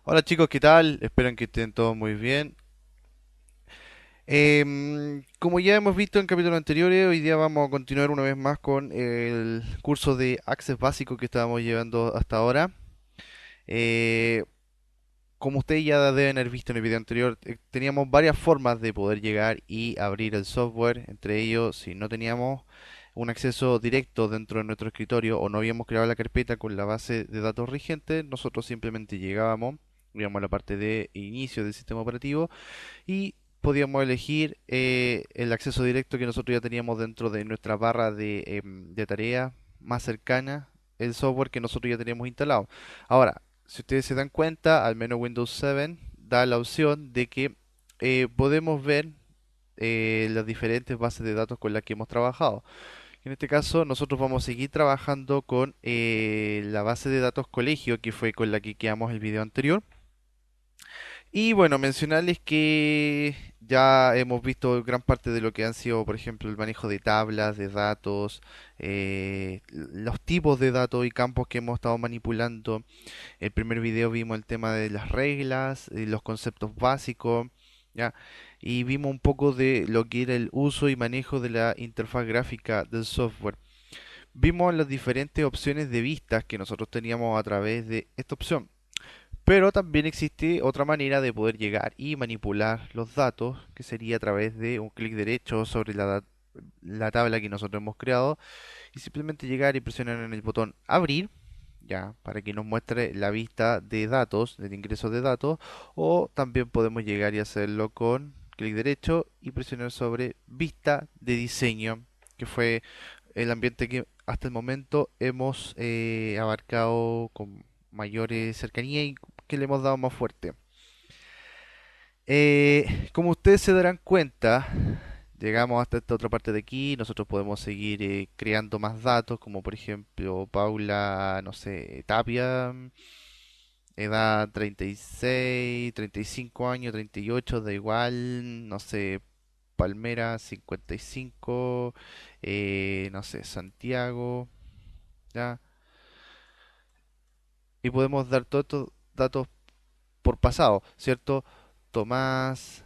Hola chicos, ¿qué tal? Espero que estén todos muy bien. Como ya hemos visto en capítulos anteriores, hoy día vamos a continuar una vez más con el curso de Access básico que estábamos llevando hasta ahora. Eh, Como ustedes ya deben haber visto en el video anterior, teníamos varias formas de poder llegar y abrir el software. Entre ellos, si no teníamos un acceso directo dentro de nuestro escritorio o no habíamos creado la carpeta con la base de datos vigente, nosotros simplemente llegábamos, íbamos a la parte de inicio del sistema operativo y podíamos elegir el acceso directo que nosotros ya teníamos dentro de nuestra barra de tarea más cercana, el software que nosotros ya teníamos instalado. Ahora, si ustedes se dan cuenta, al menos Windows 7 da la opción de que podemos ver las diferentes bases de datos con las que hemos trabajado. En este caso, nosotros vamos a seguir trabajando con la base de datos colegio, que fue con la que quedamos el video anterior. Y bueno, mencionarles que ya hemos visto gran parte de lo que han sido, por ejemplo, el manejo de tablas, de datos, los tipos de datos y campos que hemos estado manipulando. El primer video vimos el tema de las reglas, los conceptos básicos, ¿ya? Y vimos un poco de lo que era el uso y manejo de la interfaz gráfica del software. Vimos las diferentes opciones de vistas que nosotros teníamos a través de esta opción. Pero también existe otra manera de poder llegar y manipular los datos, que sería a través de un clic derecho sobre la tabla que nosotros hemos creado y simplemente llegar y presionar en el botón abrir, ya, para que nos muestre la vista de datos, del ingreso de datos, o también podemos llegar y hacerlo con clic derecho y presionar sobre vista de diseño, que fue el ambiente que hasta el momento hemos abarcado con mayor cercanía y que le hemos dado más fuerte. Como ustedes se darán cuenta, llegamos hasta esta otra parte de aquí. Nosotros podemos seguir creando más datos, como por ejemplo Paula, no sé, Tapia, edad 36, 35 años, 38, da igual, no sé, Palmera 55, no sé, Santiago, ¿ya? Y podemos dar todos estos datos por pasado, ¿cierto? Tomás,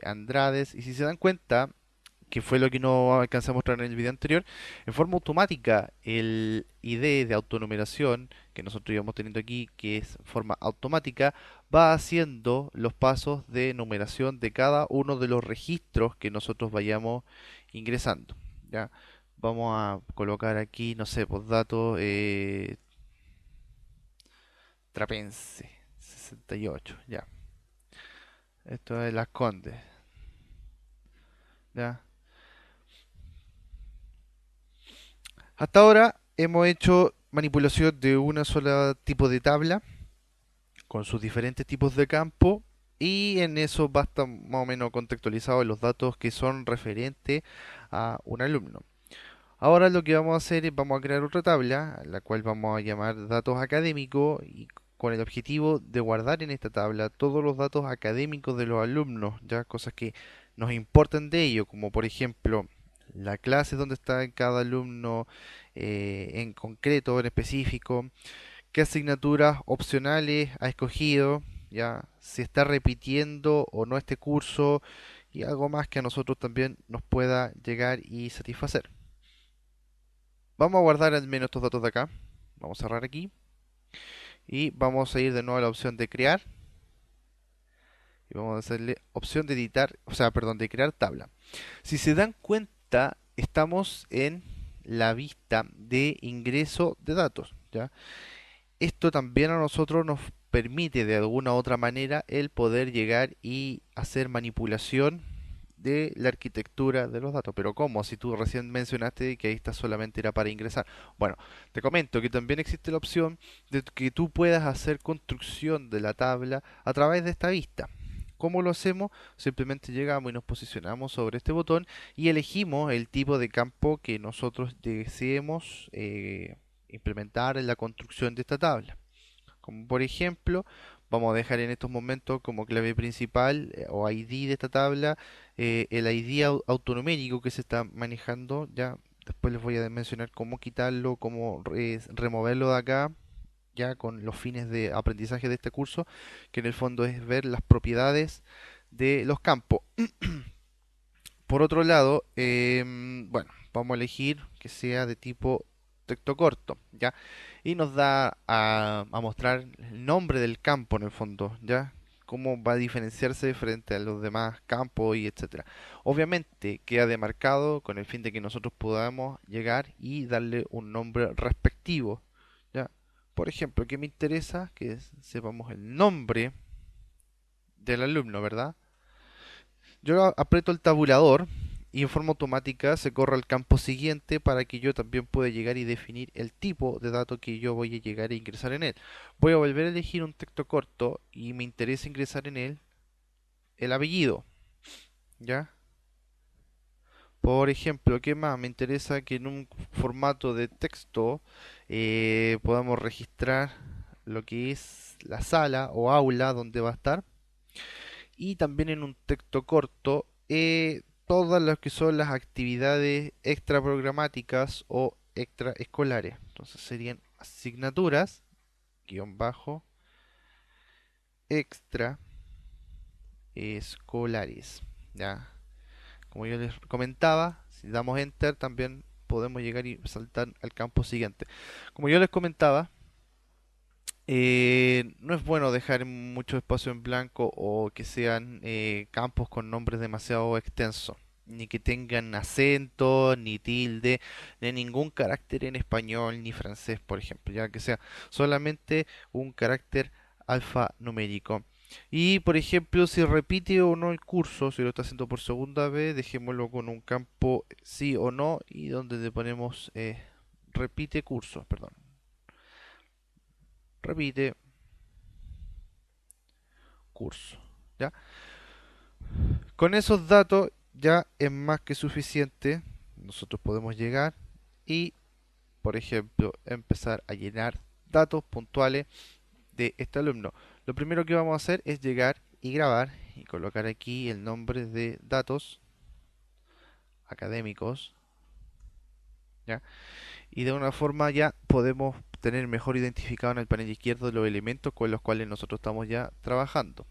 Andrades, y si se dan cuenta, que fue lo que no alcancé a mostrar en el video anterior, en forma automática el ID de autonumeración que nosotros íbamos teniendo aquí, que es forma automática, va haciendo los pasos de numeración de cada uno de los registros que nosotros vayamos ingresando. ¿Ya? Vamos a colocar aquí, no sé, por datos, Trapense 68, ya. Esto es Las Condes, ya. Hasta ahora hemos hecho manipulación de una sola tipo de tabla con sus diferentes tipos de campo y en eso basta más o menos contextualizado los datos que son referentes a un alumno. Ahora lo que vamos a hacer es vamos a crear otra tabla, la cual vamos a llamar datos académicos y con el objetivo de guardar en esta tabla todos los datos académicos de los alumnos, ya cosas que nos importan de ello, como por ejemplo la clase donde está cada alumno en concreto, en específico, qué asignaturas opcionales ha escogido, ya si está repitiendo o no este curso y algo más que a nosotros también nos pueda llegar y satisfacer. Vamos a guardar al menos estos datos de acá. Vamos a cerrar aquí. Y vamos a ir de nuevo a la opción de crear. Y vamos a hacerle opción de editar, o sea, perdón, de crear tabla. Si se dan cuenta, estamos en la vista de ingreso de datos, ¿ya? Esto también a nosotros nos permite de alguna u otra manera el poder llegar y hacer manipulación de la arquitectura de los datos. Pero ¿cómo? Si tú recién mencionaste que esta solamente era para ingresar. Bueno, te comento que también existe la opción de que tú puedas hacer construcción de la tabla a través de esta vista. ¿Cómo lo hacemos? Simplemente llegamos y nos posicionamos sobre este botón y elegimos el tipo de campo que nosotros deseemos implementar en la construcción de esta tabla. Como por ejemplo, vamos a dejar en estos momentos como clave principal o ID de esta tabla el ID autonumérico que se está manejando. Ya después les voy a mencionar cómo quitarlo, cómo removerlo de acá. ya con los fines de aprendizaje de este curso, que en el fondo es ver las propiedades de los campos. Por otro lado, bueno, vamos a elegir que sea de tipo texto corto, ¿ya? Y nos da a mostrar el nombre del campo en el fondo, ¿ya? Cómo va a diferenciarse frente a los demás campos y etcétera. Obviamente queda demarcado con el fin de que nosotros podamos llegar y darle un nombre respectivo, ¿ya? Por ejemplo, ¿qué me interesa? Que sepamos el nombre del alumno, ¿verdad? Yo aprieto el tabulador y en forma automática se corre al campo siguiente para que yo también pueda llegar y definir el tipo de dato que yo voy a llegar a ingresar en él. Voy a volver a elegir un texto corto y me interesa ingresar en él el apellido, ¿ya? Por ejemplo, ¿qué más? Me interesa que en un formato de texto podamos registrar lo que es la sala o aula donde va a estar y también en un texto corto todas las que son las actividades extra programáticas o extraescolares. Entonces serían asignaturas, guión bajo, extra escolares. ¿Ya? Como yo les comentaba, si damos enter también podemos llegar y saltar al campo siguiente. Como yo les comentaba, no es bueno dejar mucho espacio en blanco o que sean campos con nombres demasiado extensos, ni que tengan acento, ni tilde, ni ningún carácter en español ni francés, por ejemplo, ya que sea solamente un carácter alfanumérico. Y por ejemplo, si repite o no el curso, si lo está haciendo por segunda vez, dejémoslo con un campo sí o no y donde le ponemos repite curso, perdón. Repite curso. ¿Ya? Con esos datos ya es más que suficiente. Nosotros podemos llegar y, por ejemplo, empezar a llenar datos puntuales de este alumno. Lo primero que vamos a hacer es llegar y grabar y colocar aquí el nombre de datos académicos, ¿ya? Y de una forma ya podemos tener mejor identificado en el panel izquierdo los elementos con los cuales nosotros estamos ya trabajando.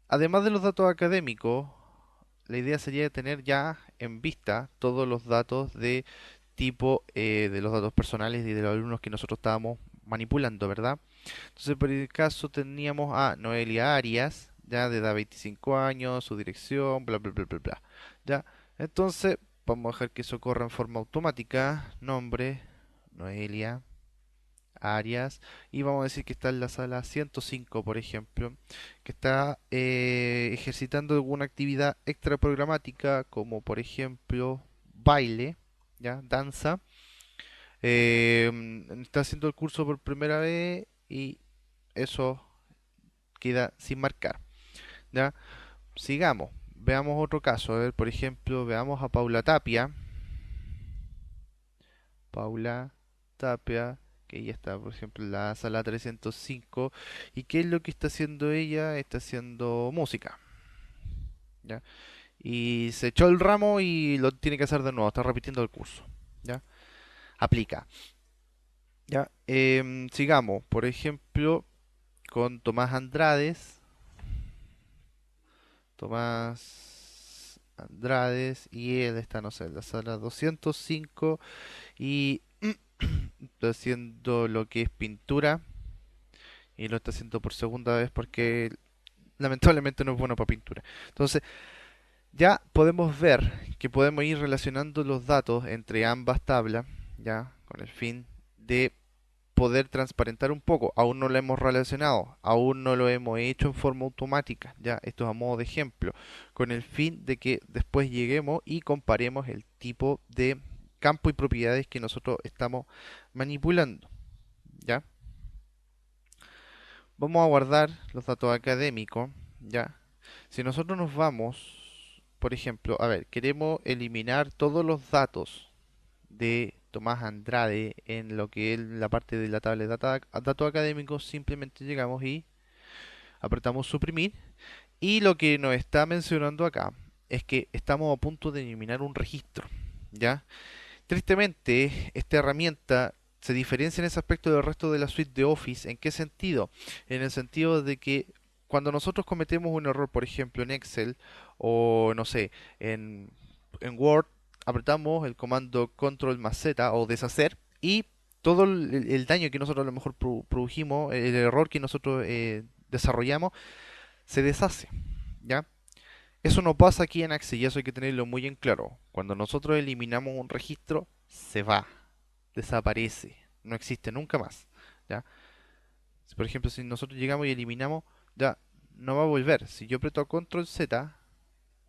Además de los datos académicos, la idea sería tener ya en vista todos los datos de tipo de los datos personales y de los alumnos que nosotros estábamos manipulando, ¿verdad? Entonces, por el caso teníamos a Noelia Arias, ya de edad 25 años, su dirección, bla, bla, bla, bla, bla. Ya, entonces vamos a dejar que eso corra en forma automática. Nombre, Noelia Arias, y vamos a decir que está en la sala 105, por ejemplo, que está ejercitando alguna actividad extra programática, como por ejemplo baile, ya, danza. Está haciendo el curso por primera vez y eso queda sin marcar. ¿Ya? Sigamos, veamos otro caso. A ver, por ejemplo, veamos a Paula Tapia. Paula Tapia, que ella está, por ejemplo, en la sala 305. ¿Y qué es lo que está haciendo ella? Está haciendo música, ¿ya? Y se echó el ramo y lo tiene que hacer de nuevo, está repitiendo el curso, ¿ya? Aplica, ¿ya? Sigamos, por ejemplo, con Tomás Andrades. Tomás Andrades y él está, no sé, en la sala 205 y está haciendo lo que es pintura y lo está haciendo por segunda vez porque lamentablemente no es bueno para pintura. Entonces, ya podemos ver que podemos ir relacionando los datos entre ambas tablas, ya, con el fin de poder transparentar un poco. Aún no lo hemos relacionado, aún no lo hemos hecho en forma automática, ya, esto es a modo de ejemplo, con el fin de que después lleguemos y comparemos el tipo de campo y propiedades que nosotros estamos manipulando, ya. Vamos a guardar los datos académicos, ¿ya? Si nosotros nos vamos, por ejemplo, a ver, queremos eliminar todos los datos de Tomás Andrade en lo que es la parte de la tabla de datos académicos, simplemente llegamos y apretamos suprimir. Y lo que nos está mencionando acá es que estamos a punto de eliminar un registro, ¿ya? Tristemente, esta herramienta se diferencia en ese aspecto del resto de la suite de Office. ¿En qué sentido? En el sentido de que cuando nosotros cometemos un error, por ejemplo, en Excel o no sé, en, en Word, apretamos el comando Control más Z o deshacer y todo el daño que nosotros a lo mejor produjimos, el error que nosotros desarrollamos, se deshace, ¿ya? Eso no pasa aquí en Access y eso hay que tenerlo muy en claro. Cuando nosotros eliminamos un registro, se va, desaparece, no existe nunca más, ¿ya? Por ejemplo, si nosotros llegamos y eliminamos, ya no va a volver. Si yo aprieto Control Z,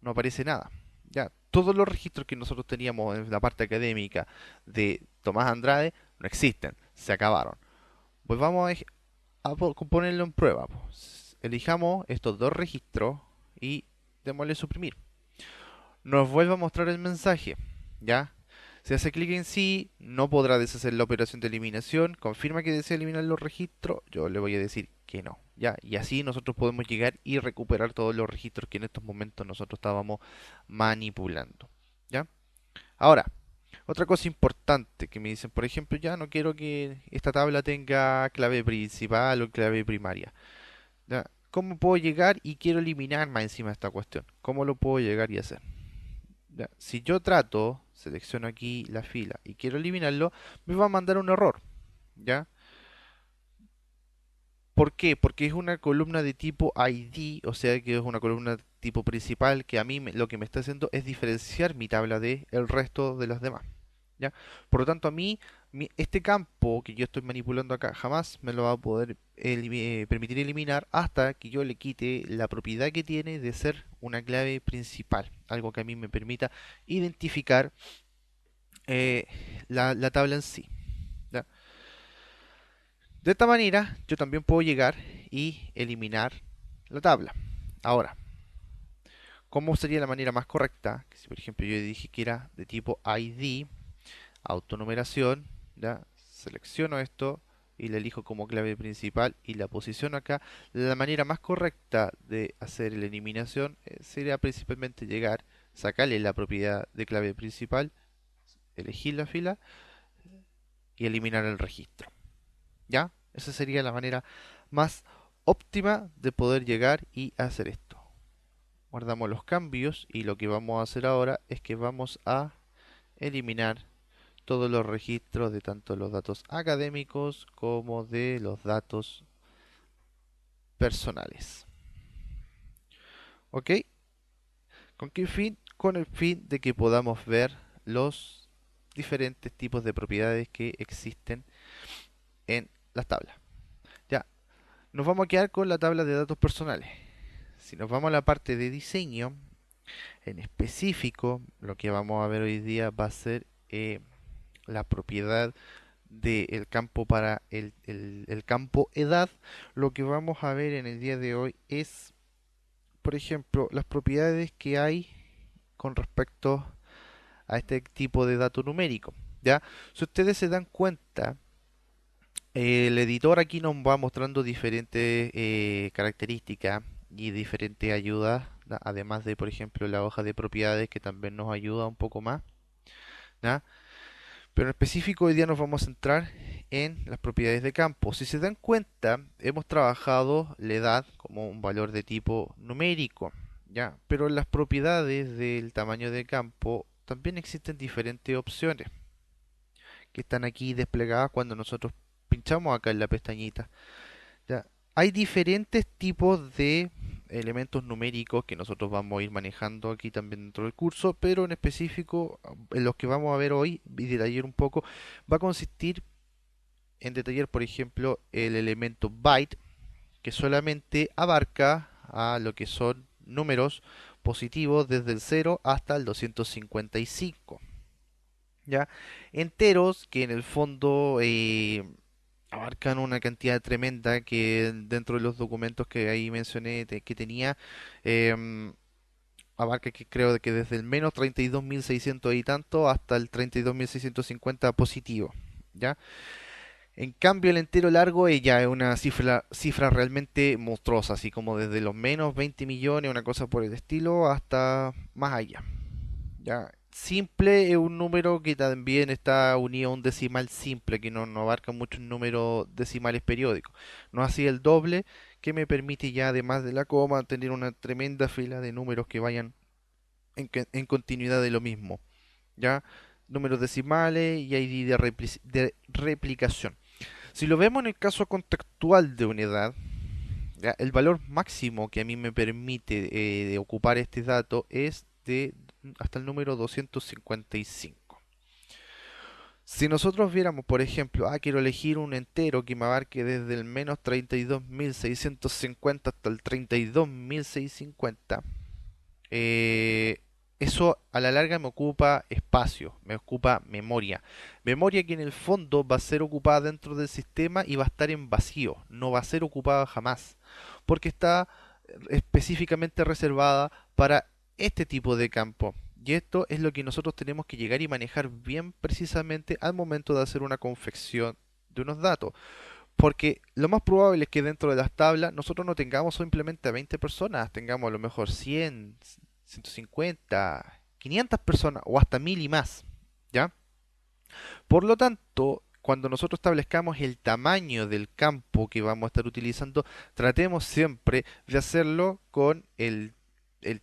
no aparece nada. Ya, todos los registros que nosotros teníamos en la parte académica de Tomás Andrade no existen, se acabaron. Pues vamos a ponerlo en prueba, pues. Elijamos estos dos registros y démosle suprimir. Nos vuelve a mostrar el mensaje, ¿ya? Si hace clic en sí, no podrá deshacer la operación de eliminación. Confirma que desea eliminar los registros. Yo le voy a decir que no, ¿ya? Y así nosotros podemos llegar y recuperar todos los registros que en estos momentos nosotros estábamos manipulando, ¿ya? Ahora, otra cosa importante que me dicen, por ejemplo, ya no quiero que esta tabla tenga clave principal o clave primaria, ¿ya? ¿Cómo puedo llegar y quiero eliminar más encima esta cuestión? ¿Cómo lo puedo llegar y hacer? Ya, si yo trato, selecciono aquí la fila y quiero eliminarlo, me va a mandar un error, ¿ya? ¿Por qué? Porque es una columna de tipo ID, o sea que es una columna tipo principal que a mí lo que me está haciendo es diferenciar mi tabla de el resto de las demás, ¿ya? Por lo tanto, a mí este campo que yo estoy manipulando acá jamás me lo va a poder permitir eliminar hasta que yo le quite la propiedad que tiene de ser una clave principal, algo que a mí me permita identificar eh, la tabla en sí, ¿ya? De esta manera, yo también puedo llegar y eliminar la tabla. Ahora, ¿cómo sería la manera más correcta? Si por ejemplo yo dije que era de tipo ID, autonumeración, ¿ya? Selecciono esto y le elijo como clave principal y la posiciono acá. La manera más correcta de hacer la eliminación sería principalmente llegar, sacarle la propiedad de clave principal, elegir la fila y eliminar el registro. ¿Ya? Esa sería la manera más óptima de poder llegar y hacer esto. Guardamos los cambios y lo que vamos a hacer ahora es que vamos a eliminar todos los registros de tanto los datos académicos como de los datos personales. ¿Ok? ¿Con qué fin? Con el fin de que podamos ver los diferentes tipos de propiedades que existen en las tablas. Ya, nos vamos a quedar con la tabla de datos personales. Si nos vamos a la parte de diseño, en específico, lo que vamos a ver hoy día va a ser la propiedad del campo para el campo edad. Lo que vamos a ver en el día de hoy es, por ejemplo, las propiedades que hay con respecto a este tipo de dato numérico. ¿Ya? Si ustedes se dan cuenta, el editor aquí nos va mostrando diferentes características y diferentes ayudas, ¿ya? Además de, por ejemplo, la hoja de propiedades que también nos ayuda un poco más, ¿ya? Pero en específico hoy día nos vamos a centrar en las propiedades de campo. Si se dan cuenta, hemos trabajado la edad como un valor de tipo numérico, ¿ya? Pero en las propiedades del tamaño de campo también existen diferentes opciones que están aquí desplegadas cuando nosotros pinchamos acá en la pestañita. Ya. Hay diferentes tipos de elementos numéricos que nosotros vamos a ir manejando aquí también dentro del curso, pero en específico en los que vamos a ver hoy y detallar un poco, va a consistir en detallar, por ejemplo, el elemento byte, que solamente abarca a lo que son números positivos desde el 0 hasta el 255. ¿Ya? Enteros que en el fondo abarcan una cantidad tremenda que dentro de los documentos que ahí mencioné que tenía, em, abarca que creo que desde el menos 32.600 y tanto hasta el 32.650 positivo, ¿ya? En cambio el entero largo ya es una cifra realmente monstruosa, así como desde los menos 20 millones, una cosa por el estilo, hasta más allá, ¿ya? simple es un número que también está unido a un decimal simple, que no abarca muchos números decimales periódicos. No así el doble, que me permite ya, además de la coma, tener una tremenda fila de números que vayan en continuidad de lo mismo. ¿Ya? Números decimales y ID de replicación. Si lo vemos en el caso contextual de unidad, ¿ya? El valor máximo que a mí me permite de ocupar este dato es de hasta el número 255. Si nosotros viéramos, por ejemplo, quiero elegir un entero que me abarque desde el menos 32.650 hasta el 32.650, eh, eso a la larga me ocupa espacio, me ocupa memoria. Memoria que en el fondo va a ser ocupada dentro del sistema y va a estar en vacío, no va a ser ocupada jamás, porque está específicamente reservada para este tipo de campo. Y esto es lo que nosotros tenemos que llegar y manejar bien precisamente al momento de hacer una confección de unos datos. Porque lo más probable es que dentro de las tablas nosotros no tengamos simplemente a 20 personas, tengamos a lo mejor 100, 150, 500 personas o hasta 1000 y más. ¿Ya? Por lo tanto, cuando nosotros establezcamos el tamaño del campo que vamos a estar utilizando, tratemos siempre de hacerlo con el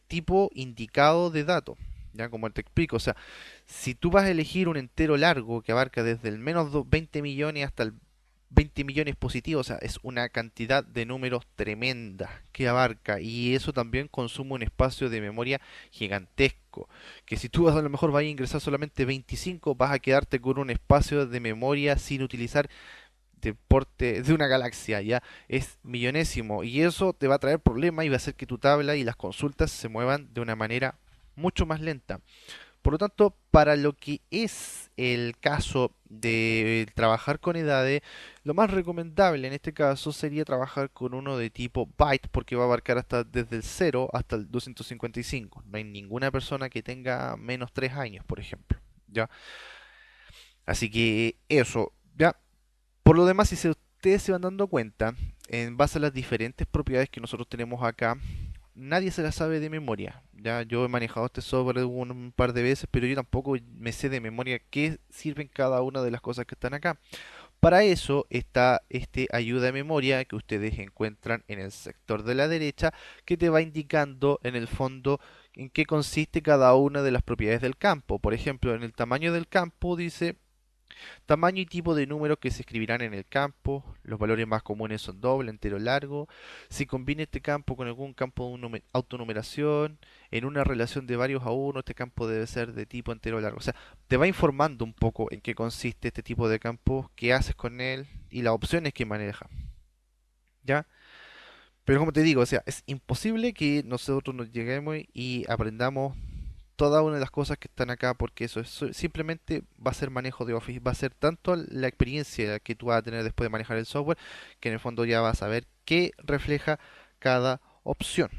tipo indicado de dato. Ya, como te explico, o sea, si tú vas a elegir un entero largo que abarca desde el menos 20 millones hasta el 20 millones positivos, o sea, es una cantidad de números tremenda que abarca y eso también consume un espacio de memoria gigantesco. Que si tú a lo mejor vas a ingresar solamente 25, vas a quedarte con un espacio de memoria sin utilizar de porte de una galaxia, ya es millonésimo y eso te va a traer problemas y va a hacer que tu tabla y las consultas se muevan de una manera mucho más lenta. Por lo tanto, para lo que es el caso de trabajar con edades, lo más recomendable en este caso sería trabajar con uno de tipo byte porque va a abarcar hasta desde el 0 hasta el 255. No hay ninguna persona que tenga menos 3 años, por ejemplo. ¿Ya? Así que eso, ¿ya? Por lo demás, si ustedes se van dando cuenta, en base a las diferentes propiedades que nosotros tenemos acá, nadie se las sabe de memoria. Ya yo he manejado este software un par de veces, pero yo tampoco me sé de memoria qué sirven cada una de las cosas que están acá. Para eso está este ayuda de memoria que ustedes encuentran en el sector de la derecha, que te va indicando en el fondo en qué consiste cada una de las propiedades del campo. Por ejemplo, en el tamaño del campo dice tamaño y tipo de números que se escribirán en el campo. Los valores más comunes son doble, entero, largo. Si combina este campo con algún campo de autonumeración, en una relación de varios a uno, este campo debe ser de tipo entero, largo. O sea, te va informando un poco en qué consiste este tipo de campo, qué haces con él y las opciones que maneja. ¿Ya? Pero como te digo, o sea, es imposible que nosotros nos lleguemos y aprendamos todas una de las cosas que están acá porque eso es simplemente va a ser manejo de Office, va a ser tanto la experiencia que tú vas a tener después de manejar el software que en el fondo ya vas a ver qué refleja cada opción,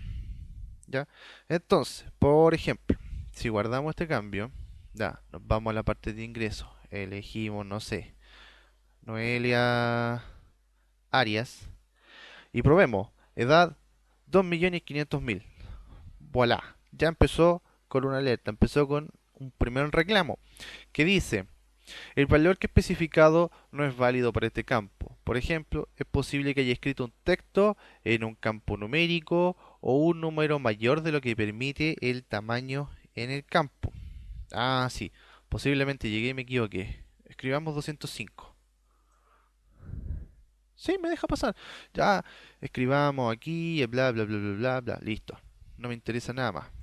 ¿ya? Entonces, por ejemplo, si guardamos este cambio, ya, nos vamos a la parte de ingresos, elegimos, no sé, Noelia Arias y probemos, edad 2.500.000. Voilà, ya empezó con una alerta, empezó con un primer reclamo que dice, el valor que he especificado no es válido para este campo. Por ejemplo, es posible que haya escrito un texto en un campo numérico o un número mayor de lo que permite el tamaño en el campo. Ah, sí, posiblemente llegué y me equivoqué. Escribamos 205. Sí, me deja pasar. Ya, escribamos aquí, bla, bla, bla, bla, bla, bla. Listo. No me interesa nada más.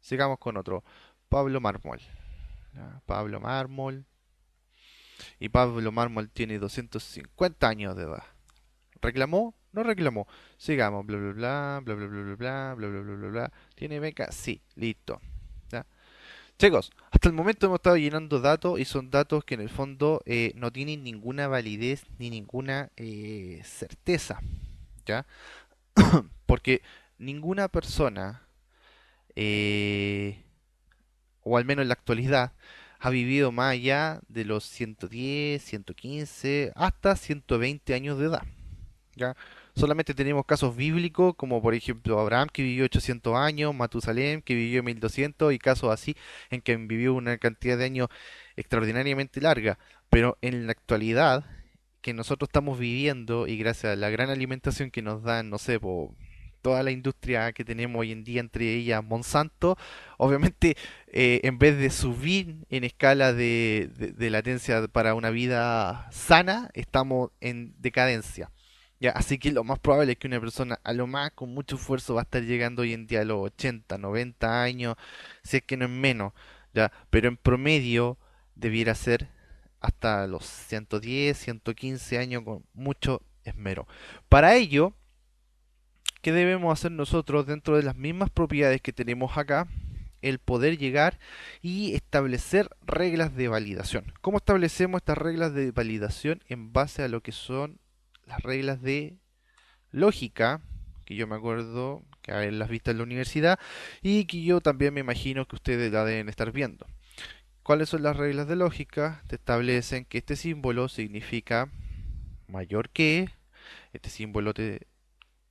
Sigamos con otro. Pablo Mármol. Ya, Pablo Mármol. Y Pablo Mármol tiene 250 años de edad. ¿Reclamó? No reclamó. Sigamos. Bla bla bla, bla bla bla bla bla, bla bla bla bla bla. ¿Tiene beca? Sí, listo. ¿Ya? Chicos, hasta el momento hemos estado llenando datos y son datos que en el fondo no tienen ninguna validez ni ninguna certeza. ¿Ya? Porque ninguna persona eh, o al menos en la actualidad, ha vivido más allá de los 110, 115, hasta 120 años de edad. ¿Ya? Solamente tenemos casos bíblicos, como por ejemplo Abraham que vivió 800 años, Matusalén que vivió 1200 y casos así en que vivió una cantidad de años extraordinariamente larga. Pero en la actualidad que nosotros estamos viviendo y gracias a la gran alimentación que nos dan, no sé, toda la industria que tenemos hoy en día, entre ellas Monsanto, obviamente en vez de subir en escala de latencia para una vida sana, estamos en decadencia. Ya, así que lo más probable es que una persona a lo más con mucho esfuerzo va a estar llegando hoy en día a los 80, 90 años, si es que no es menos, ya, pero en promedio debiera ser hasta los 110, 115 años con mucho esmero. Para ello, ¿qué debemos hacer nosotros dentro de las mismas propiedades que tenemos acá? El poder llegar y establecer reglas de validación. ¿Cómo establecemos estas reglas de validación? En base a lo que son las reglas de lógica, que yo me acuerdo que haberlas visto en la universidad y que yo también me imagino que ustedes la deben estar viendo. ¿Cuáles son las reglas de lógica? Te establecen que este símbolo significa mayor que, este símbolo te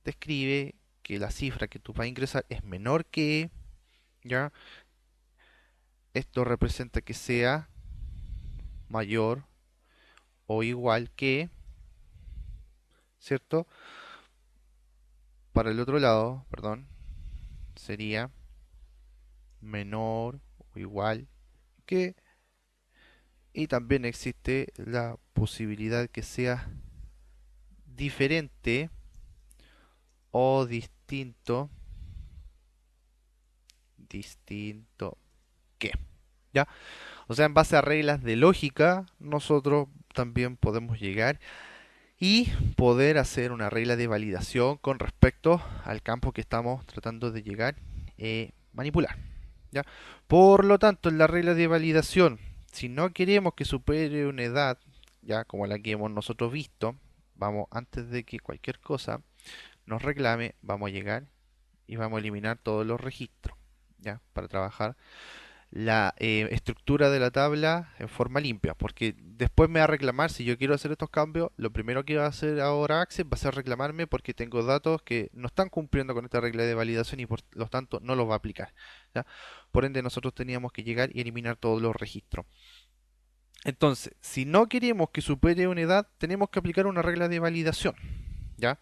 describe que la cifra que tú vas a ingresar es menor que, ¿ya? Esto representa que sea mayor o igual que, ¿cierto? Para el otro lado, perdón, sería menor o igual que, y también existe la posibilidad que sea diferente o distinto que, ¿ya? O sea, en base a reglas de lógica, nosotros también podemos llegar y poder hacer una regla de validación con respecto al campo que estamos tratando de llegar manipular. ¿Ya? Por lo tanto, en la regla de validación, si no queremos que supere una edad, ya como la que hemos nosotros visto, vamos antes de que cualquier cosa nos reclame, vamos a llegar y vamos a eliminar todos los registros, ya, para trabajar la estructura de la tabla en forma limpia, porque después me va a reclamar si yo quiero hacer estos cambios, lo primero que va a hacer ahora Access va a ser reclamarme porque tengo datos que no están cumpliendo con esta regla de validación y por lo tanto no los va a aplicar, ¿ya? Por ende nosotros teníamos que llegar y eliminar todos los registros. Entonces, si no queremos que supere una edad, tenemos que aplicar una regla de validación, ¿ya?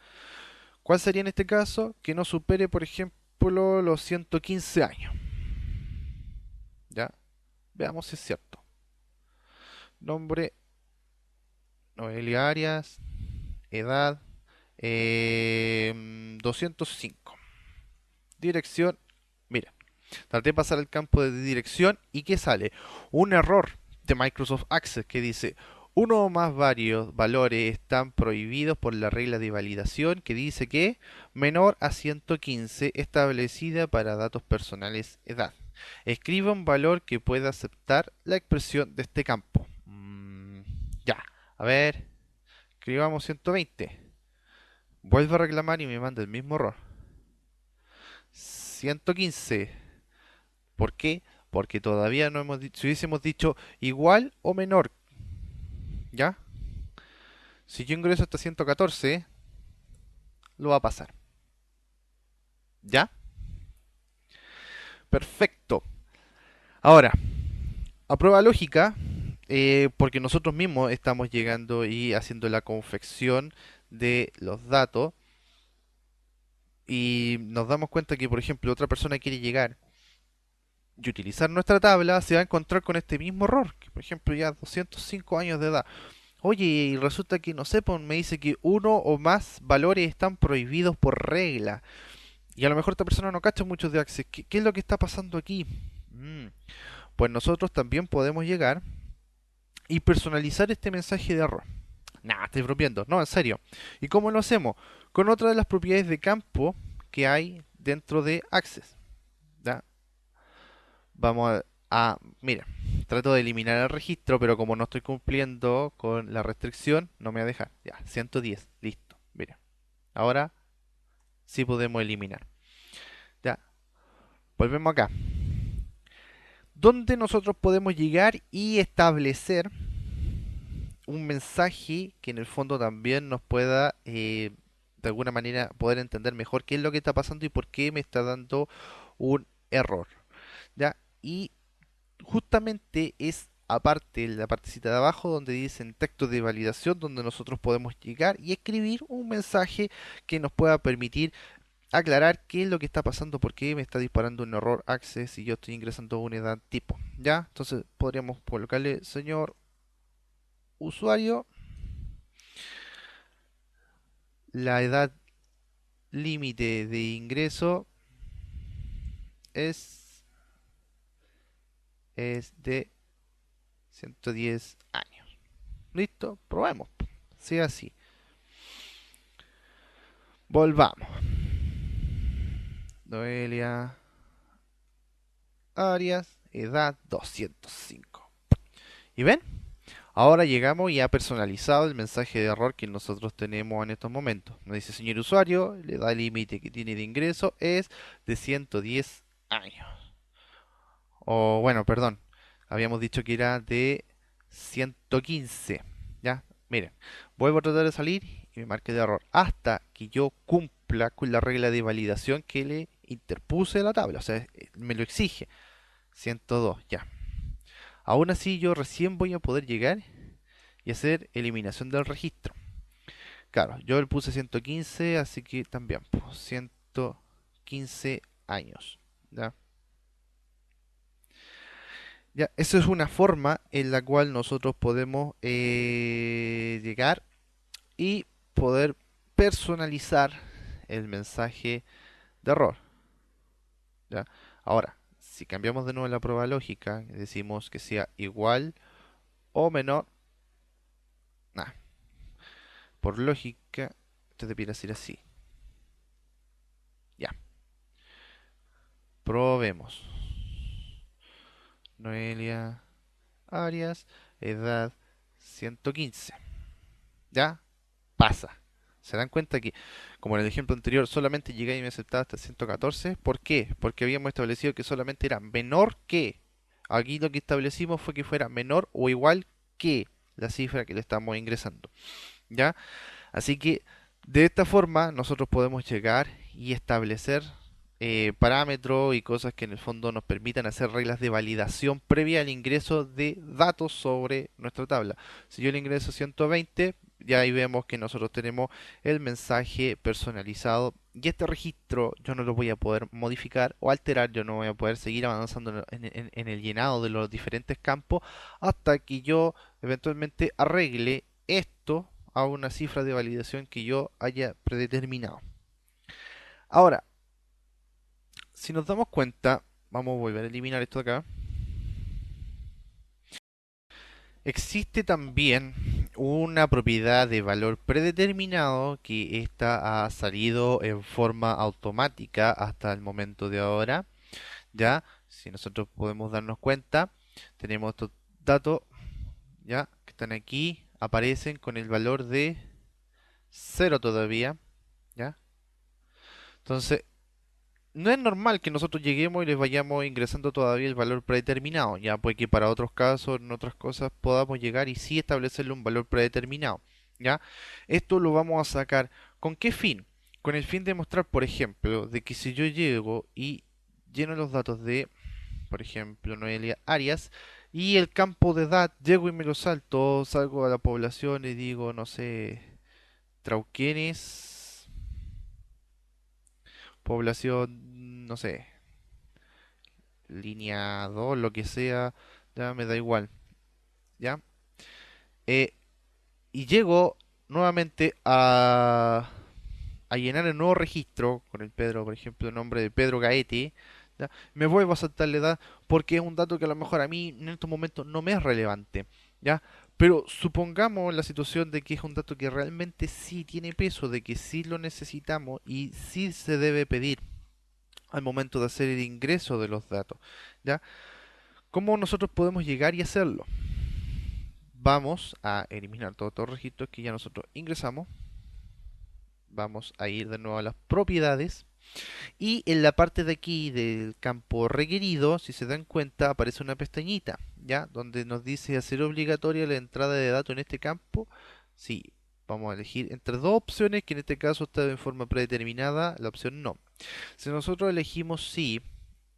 ¿Cuál sería en este caso? Que no supere, por ejemplo, los 115 años, ¿ya? Veamos si es cierto. Nombre, Noelia Arias, edad 205. Dirección, mira, traté de pasar al campo de dirección y ¿qué sale? Un error de Microsoft Access que dice uno o más varios valores están prohibidos por la regla de validación que dice que menor a 115 establecida para datos personales edad. Escriba un valor que pueda aceptar la expresión de este campo. Ya, a ver, escribamos 120. Vuelvo a reclamar y me manda el mismo error. 115. ¿Por qué? Porque todavía no hemos dicho, si hubiésemos dicho igual o menor, ¿ya? Si yo ingreso hasta 114, lo va a pasar. ¿Ya? Perfecto. Ahora, a prueba lógica, porque nosotros mismos estamos llegando y haciendo la confección de los datos y nos damos cuenta que, por ejemplo, otra persona quiere llegar y utilizar nuestra tabla, se va a encontrar con este mismo error, que por ejemplo ya 205 años de edad. Oye, y resulta que no sé, pues me dice que uno o más valores están prohibidos por regla. Y a lo mejor esta persona no cacha mucho de Access. ¿Qué es lo que está pasando aquí? Mm, Pues nosotros también podemos llegar y personalizar este mensaje de error. Nah, estoy bromeando. No, en serio. ¿Y cómo lo hacemos? Con otra de las propiedades de campo que hay dentro de Access. ¿Ya? Vamos mira, trato de eliminar el registro, pero como no estoy cumpliendo con la restricción, no me va a dejar. Ya, 110, listo. Mira, ahora sí podemos eliminar. Ya, volvemos acá. Donde nosotros podemos llegar y establecer un mensaje que en el fondo también nos pueda de alguna manera poder entender mejor qué es lo que está pasando y por qué me está dando un error, ¿ya? Y justamente es aparte la partecita de abajo donde dicen texto de validación, donde nosotros podemos llegar y escribir un mensaje que nos pueda permitir aclarar qué es lo que está pasando, por qué me está disparando un error access si yo estoy ingresando una edad tipo, ¿ya? Entonces podríamos colocarle, señor usuario, la edad límite de ingreso es, es de 110 años. Listo, probemos. Sí, así. Volvamos. Noelia Arias, edad 205. ¿Y ven? Ahora llegamos y ha personalizado el mensaje de error que nosotros tenemos en estos momentos. Nos dice, señor usuario, la edad límite que tiene de ingreso es de 110 años. O bueno, perdón, habíamos dicho que era de 115. ¿Ya? Miren, vuelvo a tratar de salir y me marque de error hasta que yo cumpla con la regla de validación que le interpuse a la tabla. O sea, me lo exige. 102, ya. Aún así, yo recién voy a poder llegar y hacer eliminación del registro. Claro, yo le puse 115, así que también, pues, 115 años. ¿Ya? Ya, eso es una forma en la cual nosotros podemos llegar y poder personalizar el mensaje de error. ¿Ya? Ahora, si cambiamos de nuevo la prueba lógica, y decimos que sea igual o menor, nah, por lógica, esto debiera ser así. Ya, probemos. Noelia Arias, edad 115. ¿Ya? Pasa. ¿Se dan cuenta que, como en el ejemplo anterior, solamente llegué y me aceptaba hasta 114? ¿Por qué? Porque habíamos establecido que solamente era menor que. Aquí lo que establecimos fue que fuera menor o igual que la cifra que le estamos ingresando. ¿Ya? Así que de esta forma nosotros podemos llegar y establecer parámetros y cosas que en el fondo nos permitan hacer reglas de validación previa al ingreso de datos sobre nuestra tabla. Si yo le ingreso 120, ya ahí vemos que nosotros tenemos el mensaje personalizado y este registro yo no lo voy a poder modificar o alterar, yo no voy a poder seguir avanzando en el llenado de los diferentes campos hasta que yo eventualmente arregle esto a una cifra de validación que yo haya predeterminado. Ahora, si nos damos cuenta, vamos a volver a eliminar esto de acá. Existe también una propiedad de valor predeterminado que esta ha salido en forma automática hasta el momento de ahora. Ya, si nosotros podemos darnos cuenta, tenemos estos datos ya que están aquí, aparecen con el valor de 0 todavía. ¿Ya? Entonces, no es normal que nosotros lleguemos y les vayamos ingresando todavía el valor predeterminado. Ya puede que para otros casos, en otras cosas, podamos llegar y sí establecerle un valor predeterminado. ¿Ya? Esto lo vamos a sacar. ¿Con qué fin? Con el fin de mostrar, por ejemplo, de que si yo llego y lleno los datos de, por ejemplo, Noelia Arias, y el campo de edad, llego y me lo salto, salgo a la población y digo, no sé, Trauquenes, población, no sé, línea 2 lo que sea, ya me da igual, ¿ya? Eh, y llego nuevamente a llenar el nuevo registro con el Pedro, por ejemplo, el nombre de Pedro Gaete, ¿ya? Me vuelvo a saltar la edad porque es un dato que a lo mejor a mí en estos momentos no me es relevante, ¿ya? Pero supongamos la situación de que es un dato que realmente sí tiene peso, de que sí lo necesitamos y sí se debe pedir al momento de hacer el ingreso de los datos, ¿ya? ¿Cómo nosotros podemos llegar y hacerlo? Vamos a eliminar todos los registros que ya nosotros ingresamos. Vamos a ir de nuevo a las propiedades. Y en la parte de aquí del campo requerido, si se dan cuenta, aparece una pestañita, ¿ya? Donde nos dice hacer obligatoria la entrada de datos en este campo. Sí, Vamos a elegir entre dos opciones, que en este caso está en forma predeterminada, la opción no. Si nosotros elegimos sí,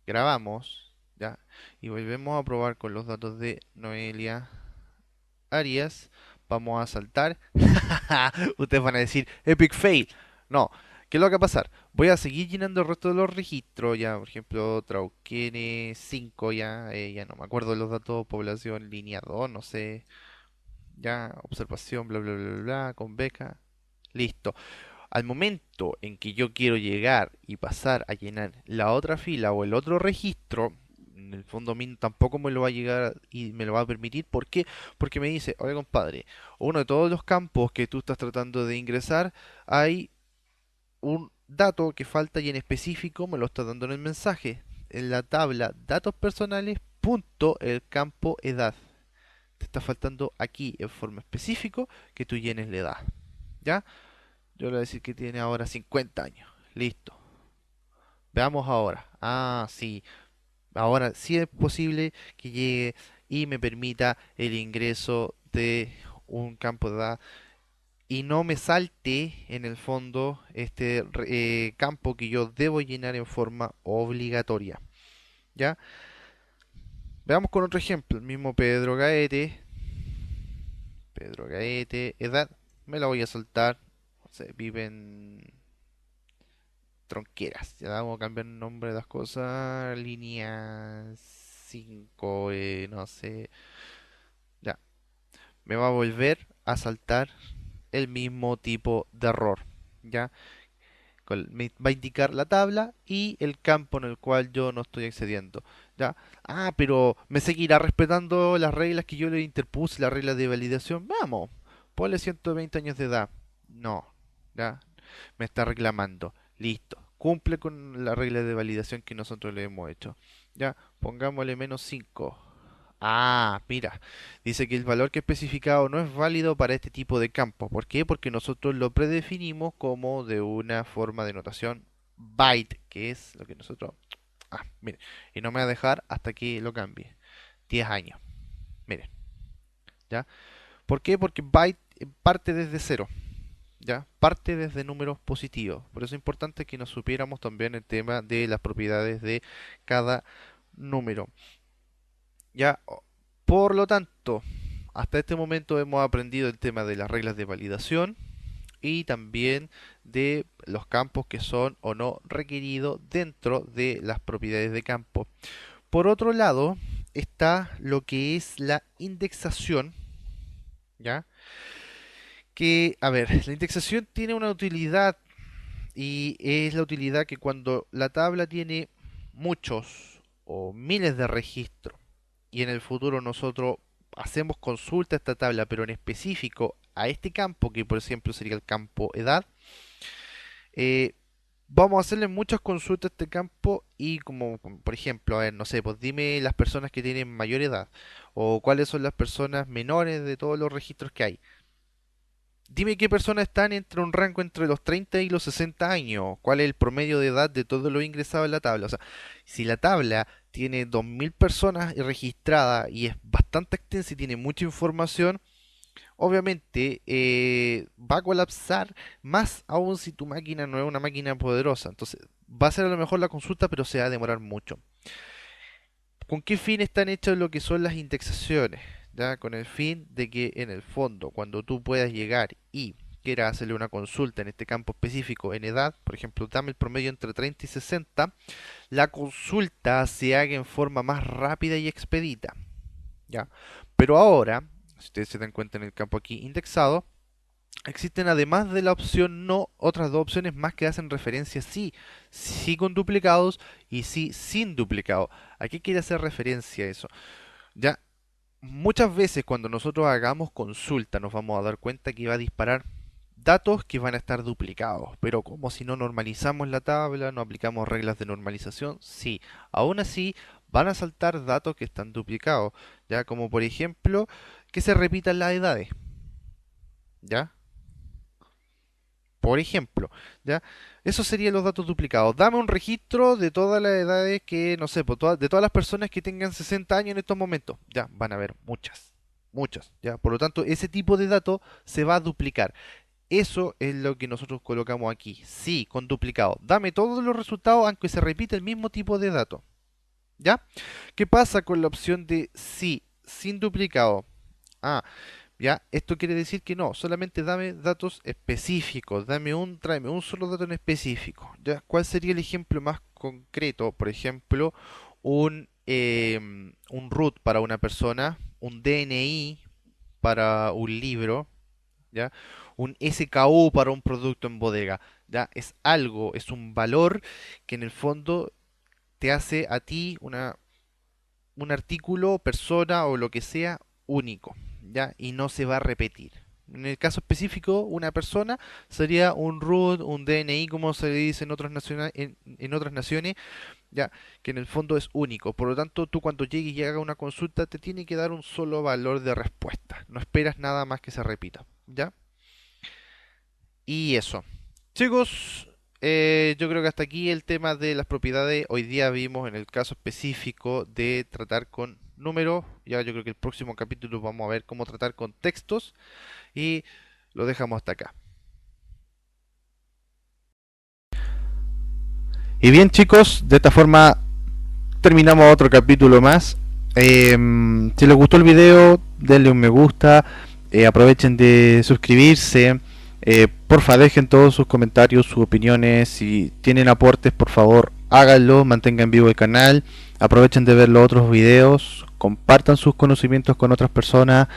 grabamos, ¿ya? Y volvemos a probar con los datos de Noelia Arias, vamos a saltar. Ustedes van a decir, Epic Fail. No, ¿qué es lo que va a pasar? Voy a seguir llenando el resto de los registros, ya, por ejemplo, Trauquene 5, ya, ya no me acuerdo de los datos, población, línea 2, no sé, ya, observación, bla, bla, bla, bla, bla, con beca, listo. Al momento en que yo quiero llegar y pasar a llenar la otra fila o el otro registro, en el fondo a mí tampoco me lo va a llegar y me lo va a permitir. ¿Por qué? Porque me dice, oye compadre, uno de todos los campos que tú estás tratando de ingresar, hay un dato que falta y en específico me lo está dando en el mensaje. En la tabla datos personales, punto, el campo edad. Te está faltando aquí en forma específico que tú llenes la edad. ¿Ya? Yo le voy a decir que tiene ahora 50 años. Listo. Veamos ahora. Ah, sí. Ahora sí es posible que llegue y me permita el ingreso de un campo de edad y no me salte en el fondo este campo que yo debo llenar en forma obligatoria. ¿Ya? Veamos con otro ejemplo. El mismo Pedro Gaete. Pedro Gaete, edad. Me la voy a saltar. O sea, vive en Tronqueras. Ya vamos a cambiar el nombre de las cosas. Línea 5, no sé. Ya. Me va a volver a saltar el mismo tipo de error. Ya. Me va a indicar la tabla y el campo en el cual yo no estoy accediendo. Ya. Ah, pero me seguirá respetando las reglas que yo le interpuse, las reglas de validación. Vamos. Ponle 120 años de edad. No. Ya. Me está reclamando. Listo. Cumple con la regla de validación que nosotros le hemos hecho. Ya, pongámosle -5. Ah, mira, dice que el valor que he especificado no es válido para este tipo de campo. ¿Por qué? Porque nosotros lo predefinimos como de una forma de notación byte, que es lo que nosotros... Ah, mire, y no me va a dejar hasta que lo cambie. 10 años. Miren, ¿ya? ¿Por qué? Porque byte parte desde cero. ¿Ya? Parte desde números positivos. Por eso es importante que nos supiéramos también el tema de las propiedades de cada número. ¿Ya? Por lo tanto, hasta este momento hemos aprendido el tema de las reglas de validación y también de los campos que son o no requeridos dentro de las propiedades de campo. Por otro lado, está lo que es la indexación, ¿ya? Que, a ver, la indexación tiene una utilidad y es la utilidad que cuando la tabla tiene muchos o miles de registros y en el futuro nosotros hacemos consulta a esta tabla, pero en específico a este campo, que por ejemplo sería el campo edad, eh, vamos a hacerle muchas consultas a este campo y como por ejemplo, a ver, no sé, pues dime las personas que tienen mayor edad o cuáles son las personas menores de todos los registros que hay. Dime qué personas están entre un rango entre los 30 y los 60 años. ¿Cuál es el promedio de edad de todos los ingresados en la tabla? O sea, si la tabla tiene 2000 personas registradas y es bastante extensa y tiene mucha información, obviamente va a colapsar más aún si tu máquina no es una máquina poderosa. Entonces, va a ser a lo mejor la consulta, pero se va a demorar mucho. ¿Con qué fin están hechas lo que son las indexaciones? ¿Ya? Con el fin de que en el fondo, cuando tú puedas llegar y quieras hacerle una consulta en este campo específico en edad, por ejemplo, dame el promedio entre 30 y 60, la consulta se haga en forma más rápida y expedita. ¿Ya? Pero ahora, si ustedes se dan cuenta en el campo aquí indexado, existen además de la opción no otras dos opciones más que hacen referencia sí, sí con duplicados y sí sin duplicado. ¿A qué quiere hacer referencia eso? Ya muchas veces cuando nosotros hagamos consulta nos vamos a dar cuenta que va a disparar datos que van a estar duplicados, pero como si no normalizamos la tabla, no aplicamos reglas de normalización, sí, aún así van a saltar datos que están duplicados, ya como por ejemplo que se repitan las edades, ¿ya? Por ejemplo, ¿ya? Eso serían los datos duplicados. Dame un registro de todas las edades que, no sé, de todas las personas que tengan 60 años en estos momentos. Ya, van a haber muchas, muchas, ¿ya? Por lo tanto, ese tipo de datos se va a duplicar. Eso es lo que nosotros colocamos aquí. Sí, con duplicado. Dame todos los resultados aunque se repita el mismo tipo de dato. ¿Ya? ¿Qué pasa con la opción de sí, sin duplicado? Ah, ya, esto quiere decir que no, solamente dame datos específicos, tráeme un solo dato en específico. ¿Ya? ¿Cuál sería el ejemplo más concreto? Por ejemplo, un root para una persona, un DNI para un libro, ¿ya? Un SKU para un producto en bodega, ¿ya? Es algo, es un valor que en el fondo te hace a ti un artículo, persona o lo que sea único, ¿ya? Y no se va a repetir. En el caso específico, una persona sería un root, un DNI, como se le dice en otras naciones, ya, que en el fondo es único. Por lo tanto, tú cuando llegues y hagas una consulta, te tiene que dar un solo valor de respuesta. No esperas nada más que se repita, ¿ya? Y eso. Chicos, yo creo que hasta aquí el tema de las propiedades. Hoy día vimos en el caso específico de tratar con números. Ya yo creo que el próximo capítulo vamos a ver cómo tratar con textos. Y lo dejamos hasta acá. Y bien chicos, de esta forma terminamos otro capítulo más. Si les gustó el video, denle un me gusta. Aprovechen de suscribirse. Porfa, dejen todos sus comentarios, sus opiniones. Si tienen aportes, por favor, háganlo. Mantengan vivo el canal. Aprovechen de ver los otros videos. Compartan sus conocimientos con otras personas.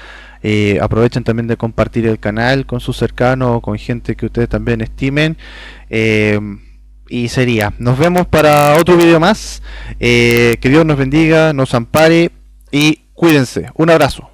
Aprovechen también de compartir el canal con sus cercanos o con gente que ustedes también estimen. Eh, y sería, nos vemos para otro video más. Que Dios nos bendiga, nos ampare y cuídense. Un abrazo.